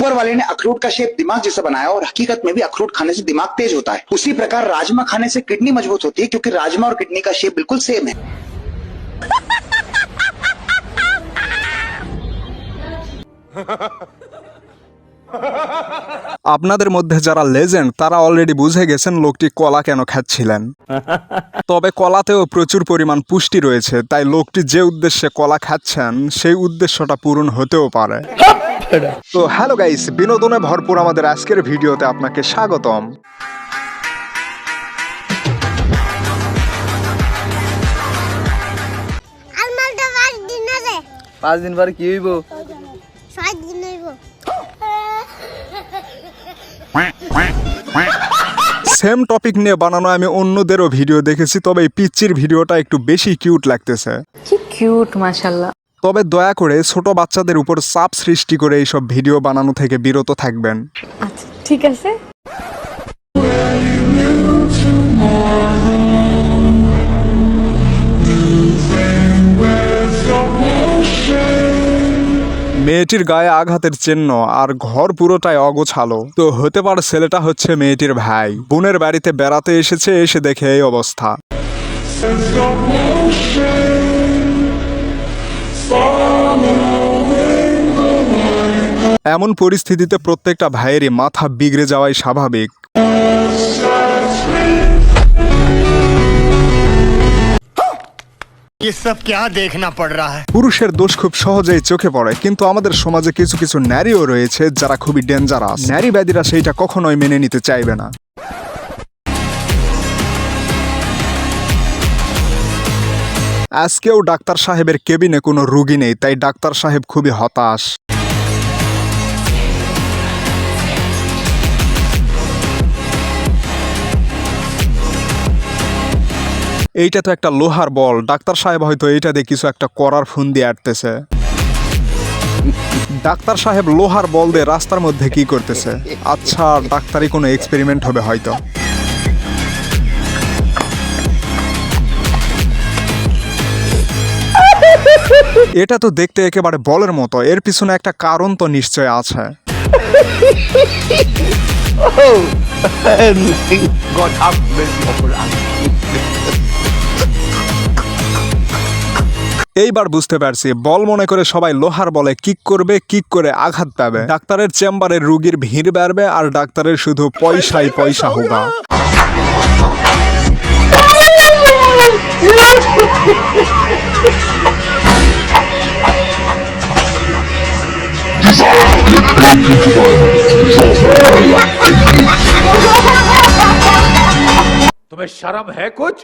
ऊपर वाले ने अखरोट का शेप दिमाग जैसा बनाया और हकीकत में भी अखरोट खाने से दिमाग तेज होता है। उसी प्रकार राजमा खाने से किडनी मजबूत होती है, क्योंकि राजमा और किडनी का शेप बिल्कुल सेम है। আপনাদের মধ্যে যারা লেজেন্ড তারা অলরেডি বুঝে গেছেন লোকটি কলা কেন খাচ্ছিলেন। তবে কলাতেও প্রচুর পরিমাণ পুষ্টি রয়েছে, তাই লোকটি যে উদ্দেশ্যে কলা খাচ্ছেন সেই উদ্দেশ্যটা পূরণ হতেও পারে। তো হ্যালো গাইস, বিনোদনে ভরপুর আমাদের আজকের ভিডিওতে আপনাকে স্বাগতম। পাঁচ দিন পরে কি হইব? সেম টপিক নিয়ে বানানো আমি অন্যদেরও ভিডিও দেখেছি, তবে এই পিচ্চির ভিডিওটা একটু বেশি কিউট লাগতেছে। কি কিউট, মাশাআল্লাহ। তবে দয়া করে ছোট বাচ্চাদের উপর চাপ সৃষ্টি করে এইসব ভিডিও বানানো থেকে বিরত থাকবেন। আচ্ছা ঠিক আছে। মেয়েটির গায়ে আঘাতের চিহ্ন আর ঘর পুরোটাই অগোছালো। তো হতে পারে ছেলেটা হচ্ছে মেয়েটির ভাই, বোনের বাড়িতে বেড়াতে এসেছে, এসে দেখে এই অবস্থা। এমন পরিস্থিতিতে প্রত্যেকটা ভাইয়েরই মাথা বিগড়ে যাওয়াই স্বাভাবিক। ये सब क्या देखना पड़ रहा है? পুরুষের দোষ খুব সহজেই চোখে পড়ে, কিন্তু আমাদের সমাজে কিছু কিছু নারীও রয়েছে যারা খুবই ডেঞ্জারাস। নারীবাদীরা সেইটা কখনোই মেনে নিতে চাইবে না। আজকেও ডাক্তার সাহেবের কেবিনে কোনো রুগী নেই, তাই ডাক্তার সাহেব খুবই হতাশ। এইটা তো একটা লোহার বল, ডাক্তার সাহেব হয়তো এইটা দিয়ে কিছু একটা করার ফোন দিয়ে আটতেছে। ডাক্তার সাহেব লোহার বল দিয়ে রাস্তার মধ্যে কি করতেছে? আচ্ছা, ডাক্তারি কোনো এক্সপেরিমেন্ট হবে হয়তো। এটা তো দেখতে একেবারে বলের মতো, এর পিছনে একটা কারণ তো নিশ্চয় আছে। এইবার বুঝতে পারছি, বল মনে করে সবাই লোহার বলে কিক করবে, কিক করে আঘাত পাবে। ডাক্তারের চেম্বারে রুগীর ভিড় বাড়বে আর ডাক্তারের শুধু পয়সাই পয়সা হোগা। तुम्हें शर्म है कुछ?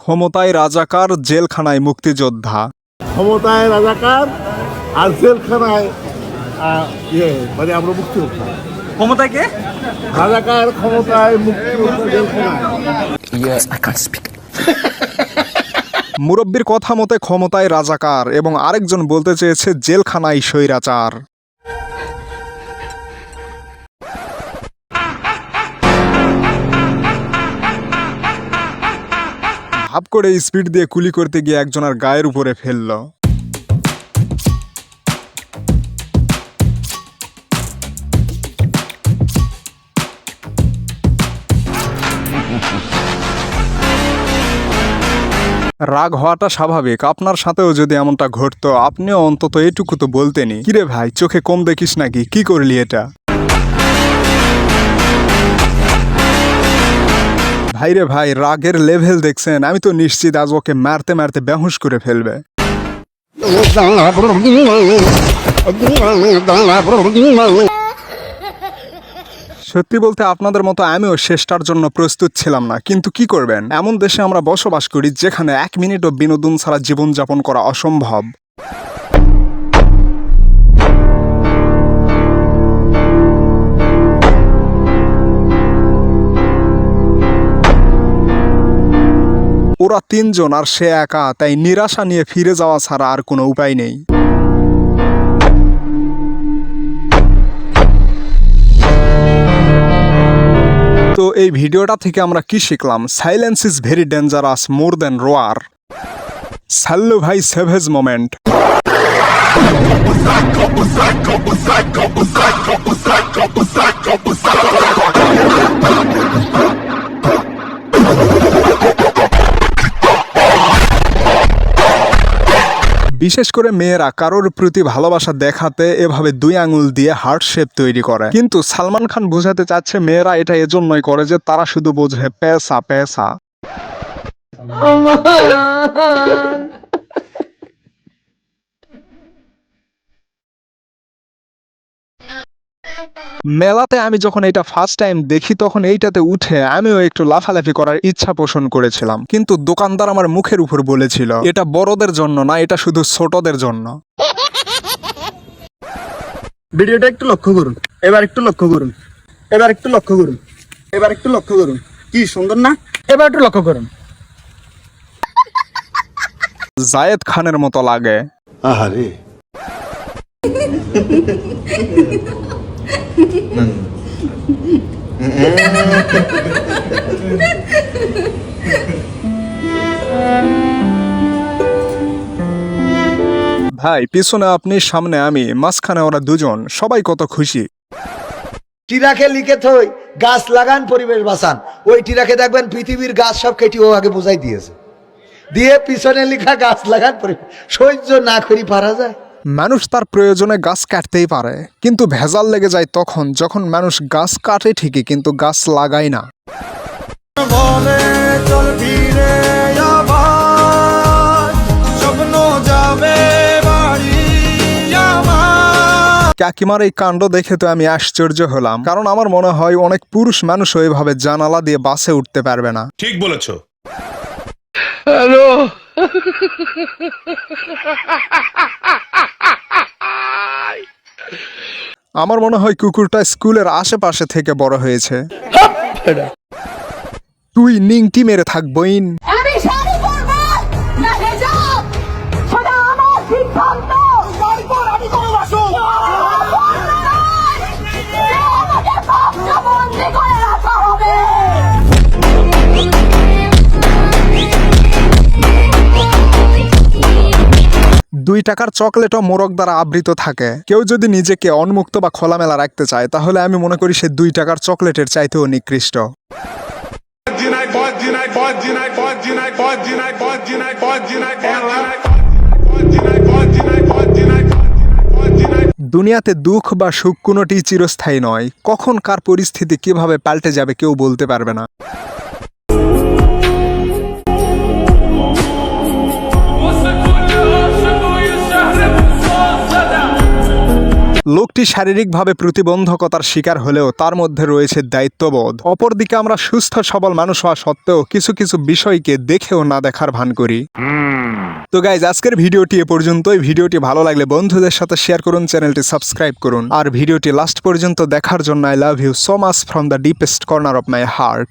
ক্ষমতায় রাজাকার, জেলখানায় মুক্তিযোদ্ধা। ক্ষমতায় রাজাকার আর জেলখানায় মানে আমরা মুক্তিযোদ্ধা। ক্ষমতা কে? রাজাকার ক্ষমতায়, মুক্তিযোদ্ধা জেলখানায়। মুরব্বীর কথা মতে ক্ষমতায় রাজাকার এবং আরেকজন বলতে চেয়েছে জেলখানায় স্বৈরাচার। ভাব করে স্পিড দিয়ে কুলি করতে গিয়ে একজনের গায়ের উপরে ফেলল। রাগ হওয়াটা স্বাভাবিক, আপনার সাথেও যদি এমনটা ঘটতো আপনিও অন্তত এটুকু তো বলতেনই, কিরে ভাই চোখে কম দেখিস নাকি, কি করলি এটা? ভাইরে ভাই, রাগের লেভেল দেখছেন? আমি তো নিশ্চিত আজ ওকে মারতে মারতে বেহুশ করে ফেলবে। সত্যি বলতে আপনাদের মতো আমিও শেষটার জন্য প্রস্তুত ছিলাম না, কিন্তু কি করবেন, এমন দেশে আমরা বসবাস করি যেখানে 1 মিনিটও বিনোদন ছাড়া জীবনযাপন করা অসম্ভব। ওরা 3 জন আর সে একা, তাই নিরাশা নিয়ে ফিরে যাওয়া ছাড়া আর কোনো উপায় নেই। তো এই ভিডিওটা থেকে আমরা কি শিখলাম? সাইলেন্স ইজ ভেরি ডেঞ্জারাস মোর দেন রোয়ার। সাল্লু ভাই সেভেজ মোমেন্ট। বিশেষ করে মেয়েরা কারোর প্রতি ভালোবাসা দেখাতে এভাবে 2 আঙুল দিয়ে হার্ট শেপ তৈরি করে। কিন্তু সালমান খান বোঝাতে চাচ্ছে মেয়েরা এটা এজন্যই করে যে তারা শুধু বোঝে পেশা পেশা। মেলাতে আমি যখন এটা ফার্স্ট টাইম দেখি তখন এইটাতে উঠে আমিও একটু লাফালাফি করার ইচ্ছা পোষণ করেছিলাম, কিন্তু দোকানদার আমার মুখের উপর বলেছিল এটা বড়দের জন্য না, এটা শুধু ছোটদের জন্য। ভিডিওটা একটু লক্ষ্য করুন, এবার একটু লক্ষ্য করুন, এবার একটু লক্ষ্য করুন, এবার একটু লক্ষ্য করুন। কি সুন্দর না? এবার একটু লক্ষ্য করুন। জায়েদ খানের মতো লাগে। আহারে ভাই পিছনে আপনি, সামনে আমি, মাঝখানে ওরা দুজন, সবাই কত খুশি। টিরাকে লিখে থই গাছ লাগান পরিবেশ বাঁচান, ওই টিরাকে দেখবেন পৃথিবীর গাছ সব কেটে ও আগে বোঝাই দিয়েছে, দিয়ে পিছনে লেখা গাছ লাগান পরিবেশ। সহ্য না করি পারা যায়? মানুষ তার প্রয়োজনে গাছ কাটতেই পারে, কিন্তু ভেজাল লেগে যায় তখন যখন মানুষ গাছ কাটে ঠিকই কিন্তু গাছ লাগায় না। কাকিমার এই কাণ্ড দেখে তো আমি আশ্চর্য হলাম, কারণ আমার মনে হয় অনেক পুরুষ মানুষ ওইভাবে জানালা দিয়ে বাসে উঠতে পারবে না। ठीक बोलेছো। আমার মনে হয় কুকুরটা স্কুলের আশেপাশে থেকে বড় হয়েছে। তুই নিংটি মেরে থাকবইন। আমি শাড়ি পরবো না হিজাব, সেটা আমার সিদ্ধান্ত। শাড়ি পর, আমি কোনো বাসু আমাকে বাচ্চা বন্দি করে রাখা হবে। 2 টাকার চকলেটও মোরগ দ্বারা আবৃত থাকে। কেউ যদি নিজেকে উন্মুক্ত বা খোলামেলা রাখতে চায় তাহলে আমি মনে করি সে 2 টাকার চকলেটের চাইতেও নিকৃষ্ট। দুনিয়াতে দুঃখ বা সুখ কোনোটি চিরস্থায়ী নয়, কখন কার পরিস্থিতি কিভাবে পাল্টে যাবে কেউ বলতে পারবে না। লোকটি শারীরিকভাবে প্রতিবন্ধকতার শিকার হলেও তার মধ্যে রয়েছে দায়িত্ববোধ। অপরদিকে আমরা সুস্থ সবল মানুষ হওয়া সত্ত্বেও কিছু কিছু বিষয়কে দেখেও না দেখার ভান করি। তো গাইজ, আজকের ভিডিওটি এ পর্যন্তই। ভিডিওটি ভালো লাগলে বন্ধুদের সাথে শেয়ার করুন, চ্যানেলটি সাবস্ক্রাইব করুন, আর ভিডিওটি লাস্ট পর্যন্ত দেখার জন্য I love you so much from the deepest corner of my heart.